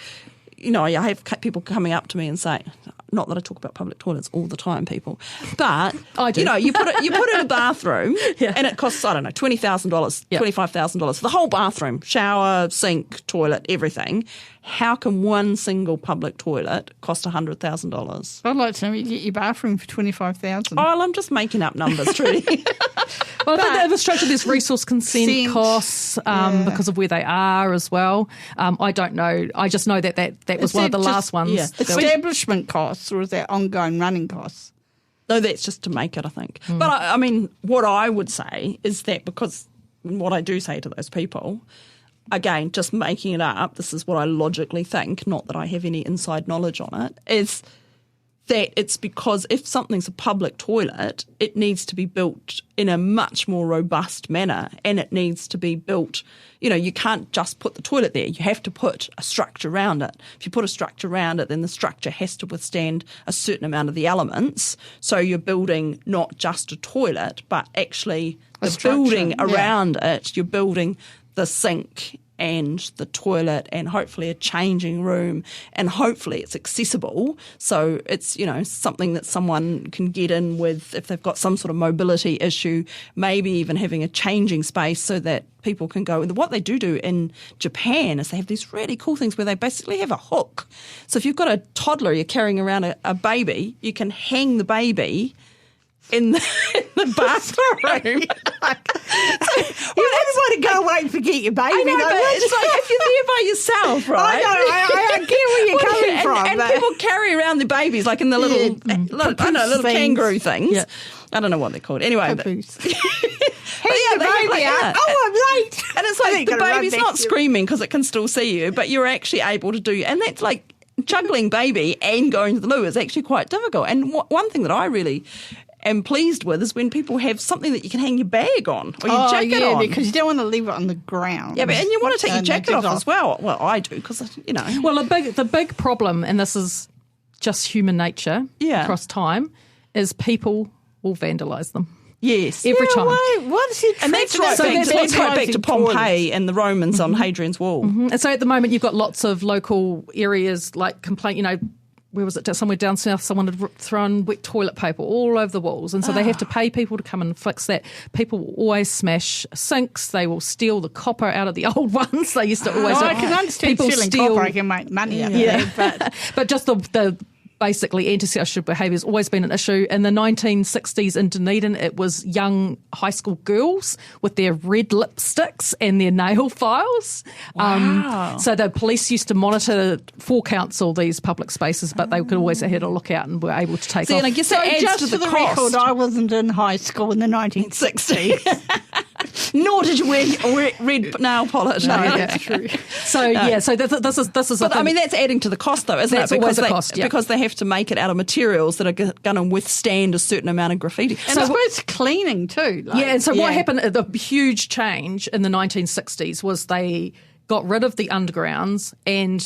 you know, I have people coming up to me and say, not that I talk about public toilets all the time, people, but I do. You know, you put it in a bathroom and it costs, I don't know, $20,000, $25,000 for the whole bathroom, shower, sink, toilet, everything. How can one single public toilet cost $100,000? I'd like to know you get your bathroom for $25,000. Oh, I'm just making up numbers, Trudy. Well, I think the infrastructure, there's resource consent costs because of where they are as well. I don't know. I just know that was one of the last ones. Yeah. Establishment costs, or is that ongoing running costs? No, that's just to make it, I think. But I mean, what I would say is that, because what I do say to those people, again, just making it up, this is what I logically think, not that I have any inside knowledge on it, is that it's because if something's a public toilet, it needs to be built in a much more robust manner, and it needs to be built, you know, you can't just put the toilet there. You have to put a structure around it. If you put a structure around it, then the structure has to withstand a certain amount of the elements. So you're building not just a toilet, but actually the building around it. You're building the sink and the toilet and hopefully a changing room, and hopefully it's accessible. So it's, something that someone can get in with if they've got some sort of mobility issue, maybe even having a changing space so that people can go. What they do in Japan is they have these really cool things where they basically have a hook. So if you've got a toddler, you're carrying around a baby, you can hang the baby in the bathroom. You wouldn't want to go away and forget your baby. I know, but it's like if you're there by yourself, right? I know, I get where you're coming from. And people carry around their babies like in the little kangaroo things. Yeah. I don't know what they're called. Anyway. Papoose. They the have baby out. that. Oh, I'm late. And it's like the baby's not screaming because it can still see you, but you're actually able to do, and that's like juggling baby and going to the loo is actually quite difficult. And one thing that I really am pleased with is when people have something that you can hang your bag on or your jacket on. Because you don't want to leave it on the ground. Yeah, and you want to take your jacket off as well. Well, I do because, Well, the big problem, and this is just human nature across time, is people will vandalise them. Yes. Every time. What's your And that's right back to Pompeii and the Romans on Hadrian's Wall. Mm-hmm. And so at the moment you've got lots of local areas like complaint, where was it, somewhere down south, someone had thrown wet toilet paper all over the walls. And so they have to pay people to come and fix that. People will always smash sinks. They will steal the copper out of the old ones. They used to always... I can understand stealing copper. I can make money out of it. But just the basically antisocial behaviour has always been an issue. In the 1960s in Dunedin, it was young high school girls with their red lipsticks and their nail files. Wow. So the police used to monitor for council these public spaces, but they could always had a look out and were able to take off. And I guess that adds just to for the record, cost. I wasn't in high school in the 1960s. Nor did you wear red nail polish. No, that's true. So this is. But I mean, that's adding to the cost, though, isn't that's it? Always a cost, because they have to make it out of materials that are going to withstand a certain amount of graffiti. And I suppose cleaning too. And so what happened? The huge change in the 1960s was they got rid of the undergrounds and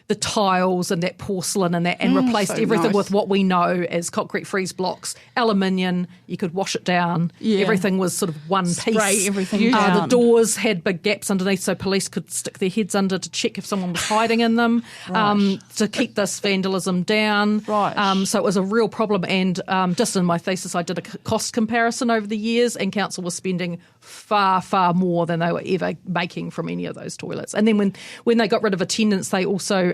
the tiles and that porcelain and that, and replaced everything with what we know as concrete freeze blocks, aluminium. You could wash it down. Yeah. Everything was sort of one piece. Everything the down. doors had big gaps underneath, so police could stick their heads under to check if someone was hiding in them, to keep this vandalism down. Right. So it was a real problem. And just in my thesis, I did a cost comparison over the years, and council was spending far, far more than they were ever making from any of those toilets. And then when they got rid of attendance, they also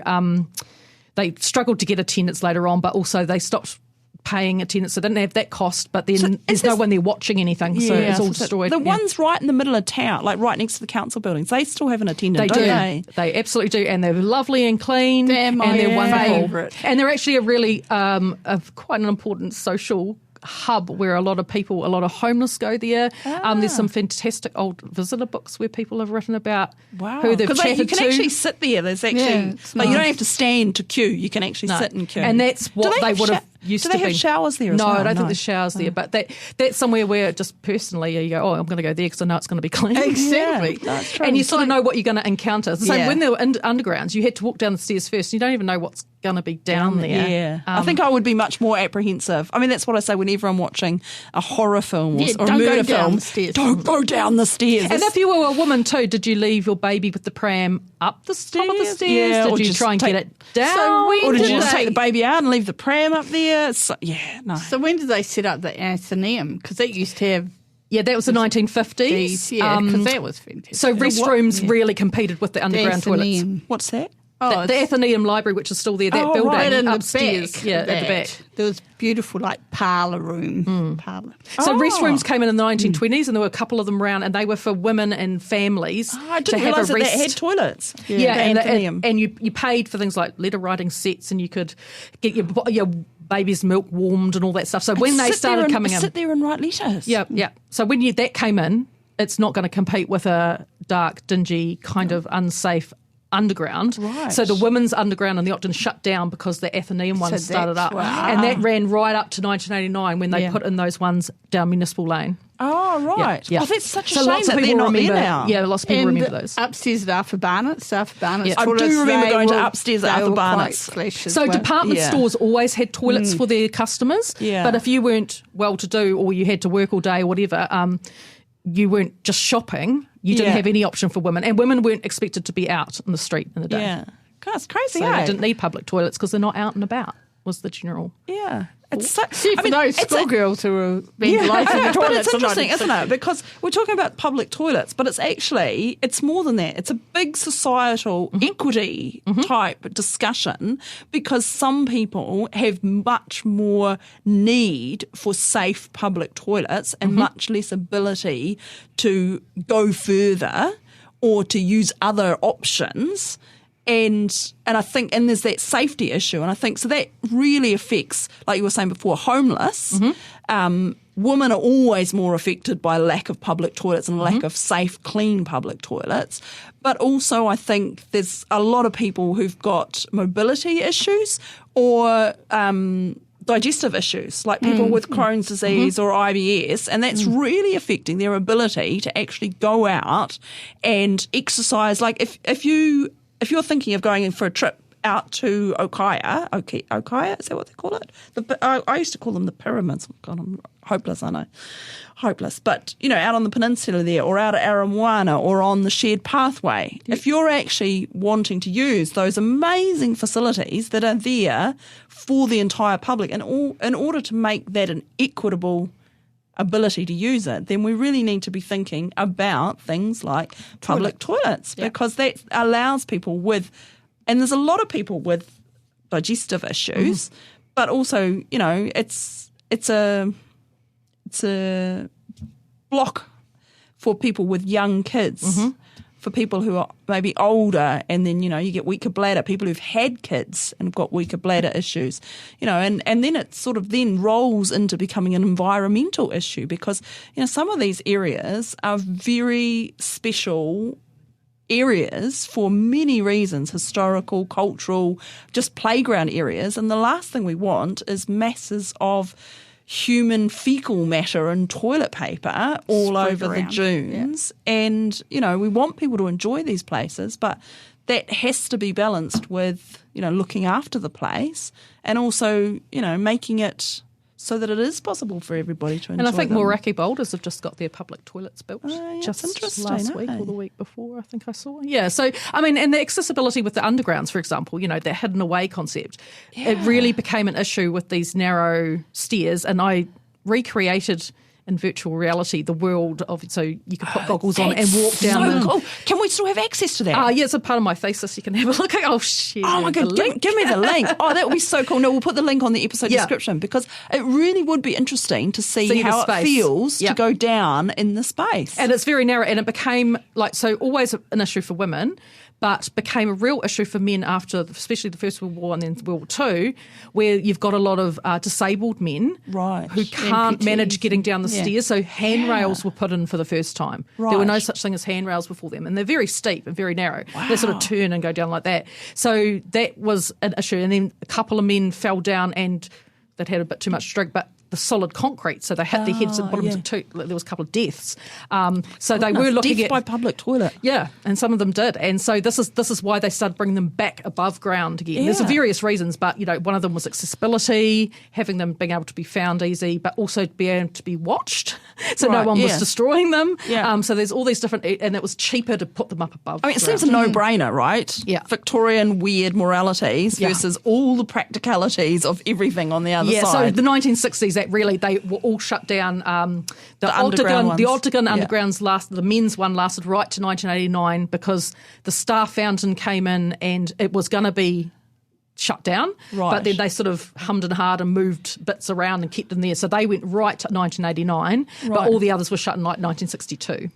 they struggled to get attendance later on, but also they stopped paying attendance. So they didn't have that cost, but then there's no one there watching anything, so it's all destroyed. The ones right in the middle of town, like right next to the council buildings, they still have an attendant, don't they? They absolutely do, and they're lovely and clean. They're my wonderful. favourite. And they're actually a really quite an important social hub where a lot of homeless go there. There's some fantastic old visitor books where people have written about who they've chatted to. You can actually sit there. There's actually you don't have to stand to queue. You can actually sit and queue. And that's what they would have used to be. Do they have showers there as well? No, I don't think there's showers there, but that's somewhere where just personally you go, I'm going to go there because I know it's going to be clean. Exactly. Yeah, that's true. And you sort of know what you're going to encounter. So when they were in undergrounds, you had to walk down the stairs first. You don't even know what's going to be down there. Yeah. I think I would be much more apprehensive. I mean, that's what I say whenever I'm watching a horror film or a murder film. Don't go down the stairs. And if you were a woman too, did you leave your baby with the pram up the top of the stairs? Yeah, did you try and get it down? Or did you just take the baby out and leave the pram up there? So when did they set up the Aotearoa? Because they used to have... Yeah, that was the 1950s. Yeah, because that was fantastic. So restrooms really competed with the underground toilets. What's that? The Aotearoa Library, which is still there, that building upstairs. At the back. There was beautiful, parlour room. So restrooms came in the 1920s, and there were a couple of them around, and they were for women and families I didn't realise that had toilets. And you paid for things like letter writing sets, and you could get your baby's milk warmed and all that stuff. So when they started coming in... Sit there and write letters. Yeah. So when that came in, it's not going to compete with a dark, dingy, kind of unsafe underground. Right. So the women's underground in the Ogden shut down because the Athenaeum one started up. Wow. And that ran right up to 1989 when they put in those ones down Municipal Lane. Oh, right. Yeah. Oh, that's such a so shame lots of that people they're not remember, there now. Yeah, lots of people remember those. Upstairs at Arthur Barnett's. I do remember going to upstairs at Arthur Barnett's. So department stores always had toilets for their customers. Yeah. But if you weren't well-to-do or you had to work all day or whatever, you weren't just shopping, You didn't have any option for women, and women weren't expected to be out in the street in the day. Yeah. God, it's crazy, So they didn't need public toilets because they're not out and about, was the general. Yeah. It's so, For those schoolgirls who are ventilating the but toilets. it's interesting, isn't it? Because we're talking about public toilets, but it's more than that. It's a big societal equity type discussion, because some people have much more need for safe public toilets and much less ability to go further or to use other options. And I think, and there's that safety issue, and I think so that really affects, like you were saying before, homeless. Women are always more affected by lack of public toilets and lack of safe, clean public toilets. But also, I think there's a lot of people who've got mobility issues or digestive issues, like people with Crohn's disease or IBS, and that's really affecting their ability to actually go out and exercise. Like if you're thinking of going in for a trip out to Pouhere, is that what they call it? I used to call them the pyramids. God, I'm hopeless, I know. Hopeless. But, out on the peninsula there, or out at Aramoana, or on the shared pathway, if you're actually wanting to use those amazing facilities that are there for the entire public, and in order to make that an equitable ability to use it, then we really need to be thinking about things like public toilets, because that allows people with, and there's a lot of people with digestive issues, but also, it's a block for people with young kids, for people who are maybe older, and then, you get weaker bladder, people who've had kids and have got weaker bladder issues, and then it sort of then rolls into becoming an environmental issue, because, some of these areas are very special areas for many reasons, historical, cultural, just playground areas. And the last thing we want is masses of human fecal matter and toilet paper all over the dunes. Yeah. And, we want people to enjoy these places, but that has to be balanced with, looking after the place and also, making it so that it is possible for everybody to enjoy And I think them. Mooraki Boulders have just got their public toilets built just last week or the week before, I think I saw. Yeah, so, and the accessibility with the undergrounds, for example, that hidden away concept, it really became an issue with these narrow stairs, and I recreated in virtual reality the world of, so you could put goggles on and walk down the... Cool. Can we still have access to that? Yeah, it's a part of my thesis. You can have a look at. Oh, shit. Oh, my God. Give me the link. Oh, that would be so cool. No, we'll put the link on the episode description, because it really would be interesting to see how it feels to go down in the space. And it's very narrow, and it became always an issue for women, but became a real issue for men after, especially the First World War and then World War II, where you've got a lot of disabled men who can't manage getting down the stairs. So handrails were put in for the first time. There were no such thing as handrails before them, and they're very steep and very narrow. They sort of turn and go down like that. So that was an issue. And then a couple of men fell down and they'd had a bit too much drink, but the solid concrete, so they hit their heads at the bottom too. There was a couple of deaths. So they were looking at by public toilet. Yeah, and some of them did. And so this is why they started bringing them back above ground again. There's various reasons, but one of them was accessibility, having them being able to be found easy, but also being able to be watched, so no one was destroying them. So there's all these different, and it was cheaper to put them up above. It seems a no-brainer, right? Yeah, Victorian weird moralities versus all the practicalities of everything on the other side. So the 1960s. That really, they were all shut down. The Octagon Undergrounds the men's one lasted right to 1989 because the Star Fountain came in and it was going to be shut down. Right. But then they sort of hummed and hawed and moved bits around and kept them there. So they went right to 1989, but all the others were shut in 1962.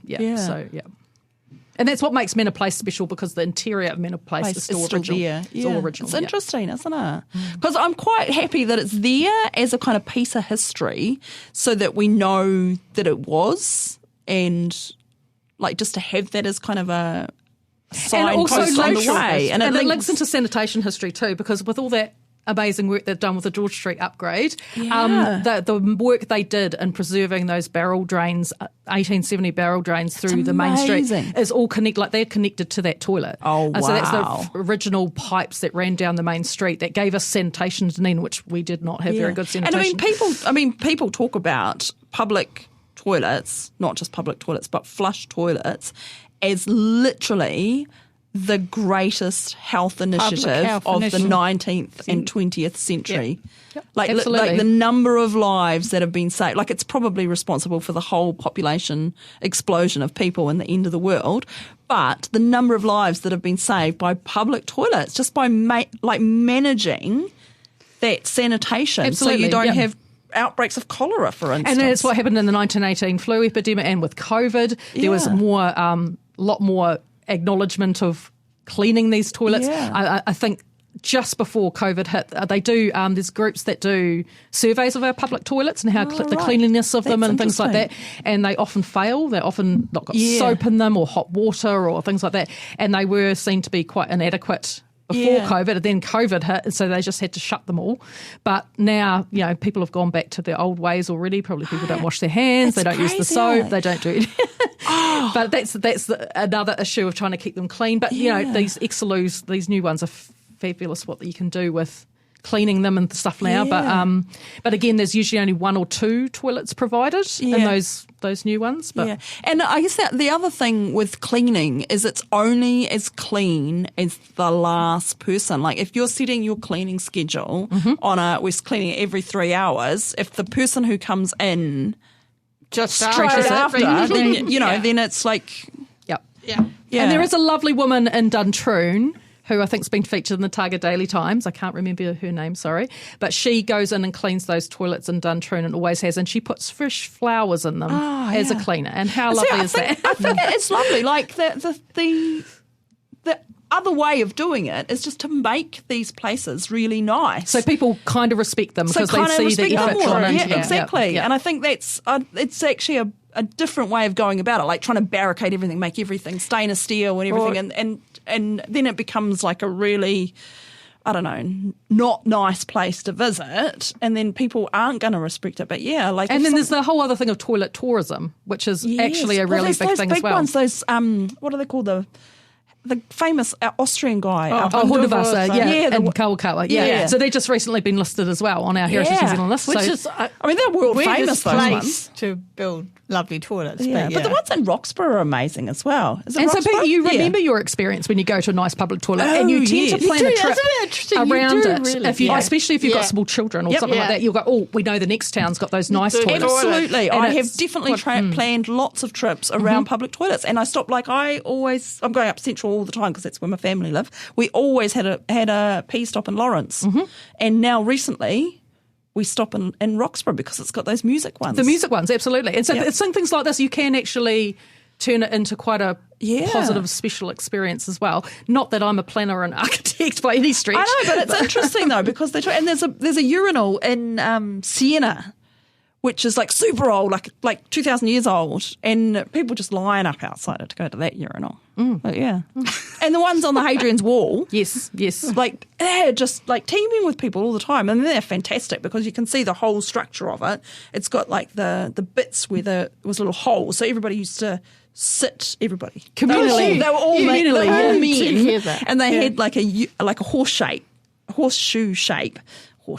And that's what makes Manor Place special, because the interior of Manor Place is still original. There. It's all original. It's interesting, isn't it? Because I'm quite happy that it's there as a kind of piece of history, so that we know that it was, and just to have that as kind of a signpost on the way. And it links into sanitation history too, because with all that amazing work they've done with the George Street upgrade, the work they did in preserving those barrel drains, 1870 barrel drains through the main street, is all connected. They're connected to that toilet. Oh, wow. And so that's the original pipes that ran down the main street that gave us sanitation in Dunedin, which we did not have very good sanitation. And people talk about public toilets, not just public toilets, but flush toilets, as literally the greatest health initiative of the 19th and 20th century. Yep. Like the number of lives that have been saved, like it's probably responsible for the whole population explosion of people in the end of the world, but the number of lives that have been saved by public toilets, just by managing that sanitation. Absolutely, so you don't have outbreaks of cholera, for instance. And that's what happened in the 1918 flu epidemic, and with COVID, there was lot more acknowledgement of cleaning these toilets. Yeah. I think just before COVID hit, they do. There's groups that do surveys of our public toilets and how the cleanliness of them and things like that. And they often fail. They're often not got soap in them or hot water or things like that. And they were seen to be quite inadequate before COVID, and then COVID hit, and so they just had to shut them all. But now, people have gone back to their old ways already. Probably people don't wash their hands, they don't use the soap, they don't do it. But that's another issue of trying to keep them clean. But, these Exeloos, these new ones are fabulous what you can do with cleaning them and stuff now. But again, there's usually only 1 or 2 toilets provided in those new ones. But and I guess that the other thing with cleaning is it's only as clean as the last person. Like if you're setting your cleaning schedule we're cleaning every 3 hours, if the person who comes in just straight after, then then it's like yeah. And there is a lovely woman in Duntroon who I think's been featured in the Otago Daily Times. I can't remember her name, sorry. But she goes in and cleans those toilets in Duntroon and always has, and she puts fresh flowers in them as a cleaner. And how lovely is that? I think it's lovely. Like the other way of doing it is just to make these places really nice. So people kind of respect them because they see the effort gone into them. Yeah, exactly. And I think that's it's actually a different way of going about it, like trying to barricade everything, make everything stainless steel and everything, and then it becomes like a really, I don't know, not nice place to visit, and then people aren't going to respect it. But and then there's the whole other thing of toilet tourism, which is actually a really big thing as well. Ones, those what are they called, the famous Austrian guy. Hundewasser, in Kawakawa, So they've just recently been listed as well on our Heritage New Zealand list. Which is, they're world famous, those ones. To build lovely toilets. But the ones in Roxburgh are amazing as well. And so Pete, you remember your experience when you go to a nice public toilet, and you tend to plan a trip around it. Really. If you, especially if you've got small children or something like that, you'll go, we know the next town's got those nice toilets. Absolutely. I have definitely planned lots of trips around public toilets, and I stopped, I'm going up Central all the time because that's where my family live. We always had a pee stop in Lawrence, and now recently we stop in Roxburgh because it's got those music ones. The music ones, absolutely. And so it's things like this, you can actually turn it into quite a positive, special experience as well. Not that I'm a planner and architect by any stretch. I know, but it's interesting though because and there's a urinal in Siena, which is like super old, like 2,000 years old, and people just line up outside it to go to that urinal. But and the ones on the Hadrian's Wall, yes, like they're just like teeming with people all the time, and they're fantastic because you can see the whole structure of it. It's got like the bits where there was little holes, so everybody used to sit. Everybody communally, they were all men, together. And they had like a horseshoe shape, a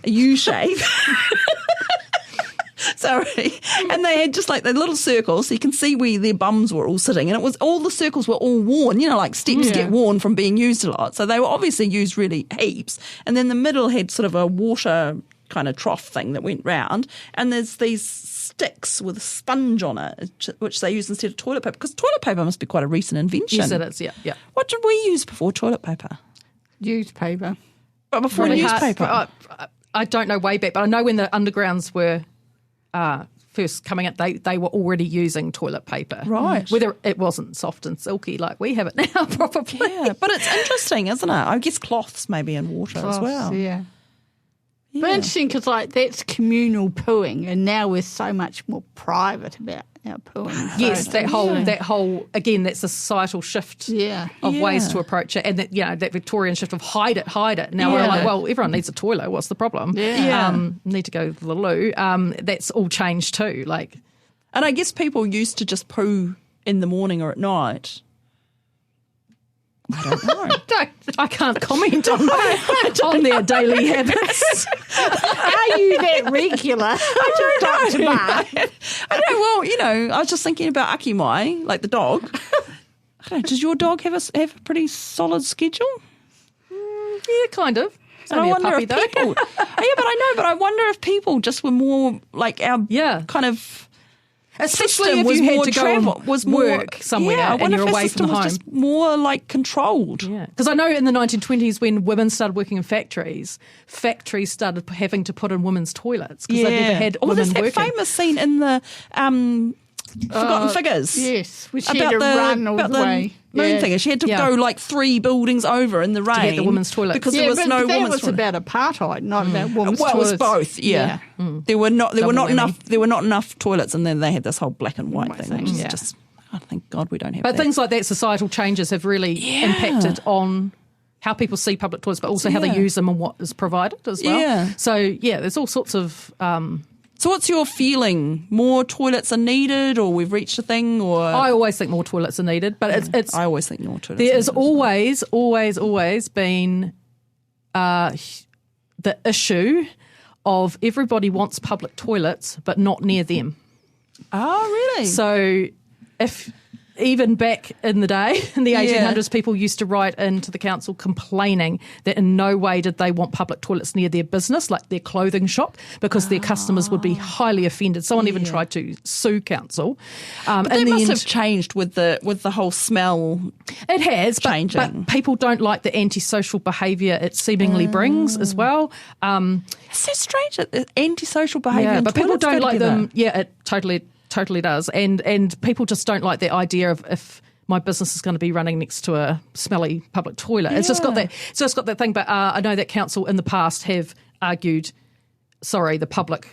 U shape. Sorry. And they had just like the little circles so you can see where their bums were all sitting. And it was all the circles were all worn, like steps get worn from being used a lot. So they were obviously used really heaps. And then the middle had sort of a water kind of trough thing that went round. And there's these sticks with a sponge on it, which they use instead of toilet paper. Because toilet paper must be quite a recent invention. Yes, it is, yeah. What did we use before toilet paper? Newspaper. But before newspaper? I don't know way back, but I know when the undergrounds were first coming up, they were already using toilet paper. Right. Whether it wasn't soft and silky like we have it now, probably. Yeah, but it's interesting, isn't it? I guess cloths maybe in water as well. Yeah. But interesting because that's communal pooing, and now we're so much more private about our pooing. Yes, that whole again, that's a societal shift of ways to approach it, and that Victorian shift of hide it. Now we're like, well, everyone needs a toilet. What's the problem? Need to go to the loo. That's all changed too. And I guess people used to just poo in the morning or at night. I don't know. I can't comment on their daily habits. Are you that regular? I don't know. I know. Well, you know, I was just thinking about Aki Mai, like the dog. I don't know, does your dog have a pretty solid schedule? Yeah, kind of. It's And only I a wonder puppy, if though. people. But I wonder if people just were more like our kind of. Especially system if was you had more to go travel, and was more, work somewhere yeah, I and wonder you're if our away system from was home. just more like controlled. Yeah, because I know in the 1920s when women started working in factories started having to put in women's toilets because they never had women there's working. that famous scene in the Forgotten Figures. Yes, which she had to run all about the way. moon thing. And she had to go like 3 buildings over in the rain get the women's toilet. because there was no that women's was toilet. about apartheid, not about women's Well, it toilets. was both. Yeah, there were not enough toilets, and then they had this whole black and white thing, which is just. Oh, thank God we don't have. But that. things like that, societal changes have really impacted on how people see public toilets, but also how they use them and what is provided as well. Yeah. So there's all sorts of. So what's your feeling? More toilets are needed, or we've reached a thing, or I always think more toilets are needed, but it's. I always think more toilets. There are has needed. always been the issue of everybody wants public toilets, but not near them. Oh, really? So if even back in the day, in the 1800s, people used to write into the council complaining that in no way did they want public toilets near their business, like their clothing shop, because their customers would be highly offended. Someone even tried to sue council. But that must have changed with the whole smell. It has, changing. but people don't like the antisocial behaviour it seemingly brings as well. It's so strange that antisocial behaviour. Yeah, and but people toilets don't go like together. them. Yeah, it totally does. And people just don't like the idea of if my business is going to be running next to a smelly public toilet. It's just got that thing. But I know that council in the past have argued, sorry, the public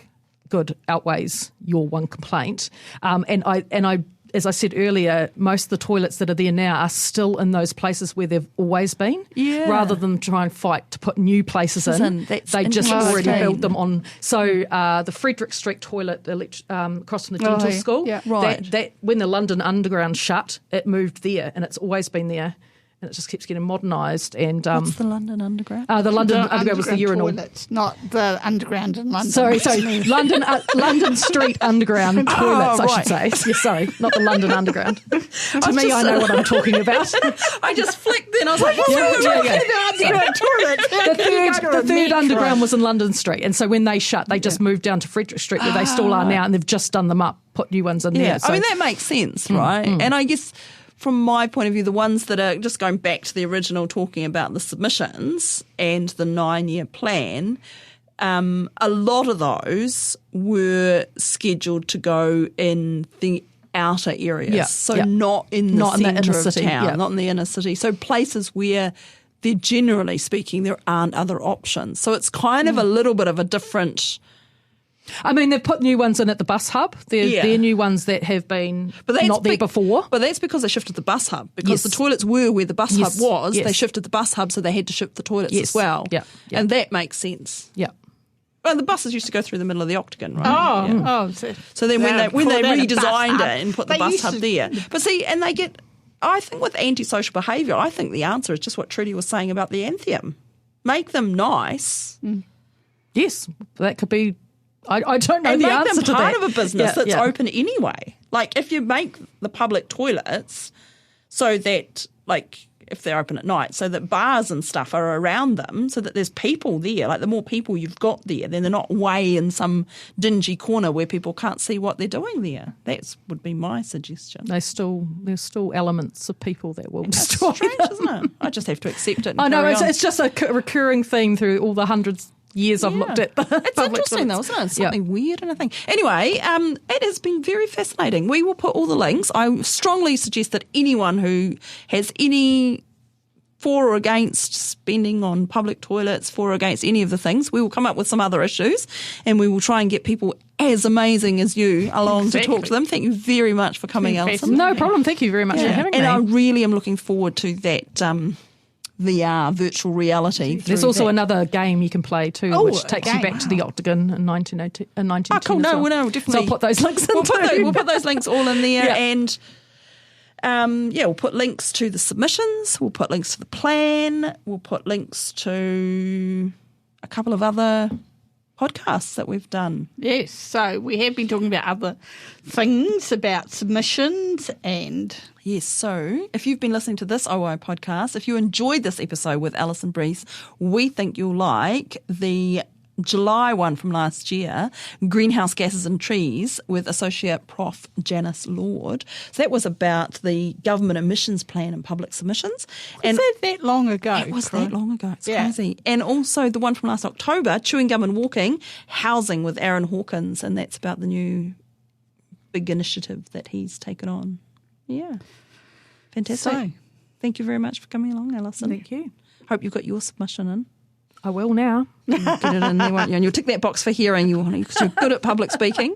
good outweighs your one complaint. And I as I said earlier, most of the toilets that are there now are still in those places where they've always been, rather than try and fight to put new places in. They just already built them on. So the Frederick Street toilet across from the dental school, that when the London Underground shut, it moved there, and it's always been there. And it just keeps getting modernised. And what's the London Underground? The London Underground was the urinal. Toilets, not the underground in London. Sorry, London Street Underground toilets, I should say. Yeah, sorry, not the London Underground. To me, I know what I'm talking about. I just flicked then. I was like, The third underground was in London Street. And so when they shut, they just moved down to Frederick Street, where they still are now, and they've just done them up, put new ones in there. So, I mean, that makes sense, right? And I guess from my point of view, the ones that are just going back to the original, talking about the submissions and the 9-year plan, a lot of those were scheduled to go in the outer areas, not in the centre of town, not in the inner city. So places where they're generally speaking, there aren't other options. So it's kind of a little bit of a different. I mean, they've put new ones in at the bus hub. They're new ones that have been not there before. But that's because they shifted the bus hub, because the toilets were where the bus hub was. Yes. They shifted the bus hub, so they had to shift the toilets as well. Yeah. And that makes sense. Yeah. Well, the buses used to go through the middle of the octagon, right? So then when they redesigned it and put the bus hub there. But see, and they get, I think with antisocial behaviour, I think the answer is just what Trudi was saying about the anthem. Make them nice. Yes, that could be. I don't know the answer to that. And make them part of a business that's open anyway. Like, if you make the public toilets so that, like, if they're open at night, so that bars and stuff are around them, so that there's people there. Like, the more people you've got there, then they're not way in some dingy corner where people can't see what they're doing there. That would be my suggestion. There's still elements of people that will destroy It's strange, them. isn't it? I just have to accept it and I know, carry on. it's just a recurring theme through all the hundreds years I've looked at. It's interesting though, isn't it? It's something weird and a thing. Anyway, it has been very fascinating. We will put all the links. I strongly suggest that anyone who has any for or against spending on public toilets, for or against any of the things, we will come up with some other issues, and we will try and get people as amazing as you along to talk to them. Thank you very much for coming, Alison. No problem. Thank you very much for having me. And I really am looking forward to that VR, virtual reality. There's also another game you can play too, which takes you back to the Octagon in 1910. Oh, cool. No, definitely. So I'll put those links in We'll put those links all in there. And We'll put links to the submissions. We'll put links to the plan. We'll put links to a couple of other podcasts that we've done. Yes, so we have been talking about other things, about submissions and... Yes, so if you've been listening to this OI podcast, if you enjoyed this episode with Alison Breese, we think you'll like the July one from last year, Greenhouse Gases and Trees, with Associate Prof Janice Lord. So that was about the government emissions plan and public submissions. Was that long ago? It was that long ago. It's Yeah. crazy. And also the one from last October, Chewing Gum and Walking, Housing with Aaron Hawkins, and that's about the new big initiative that he's taken on. Yeah. Fantastic. So, thank you very much for coming along, Alison. Thank you. Hope you've got your submission in. I will now. Get it in there, won't you? And you'll tick that box for hearing you because you're good at public speaking.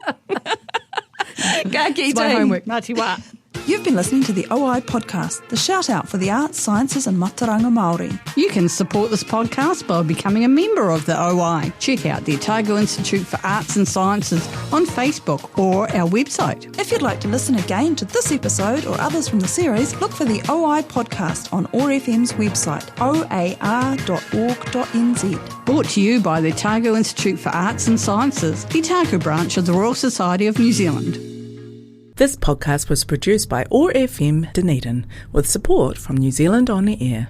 It's my homework. Ngāti wā. You've been listening to the OI podcast, the shout out for the arts, sciences and mataranga Māori. You can support this podcast by becoming a member of the OI. Check out the Otago Institute for Arts and Sciences on Facebook or our website. If you'd like to listen again to this episode or others from the series, look for the OI podcast on ORFM's website, oar.org.nz. Brought to you by the Otago Institute for Arts and Sciences, the Otago branch of the Royal Society of New Zealand. This podcast was produced by ORFM Dunedin with support from New Zealand On the Air.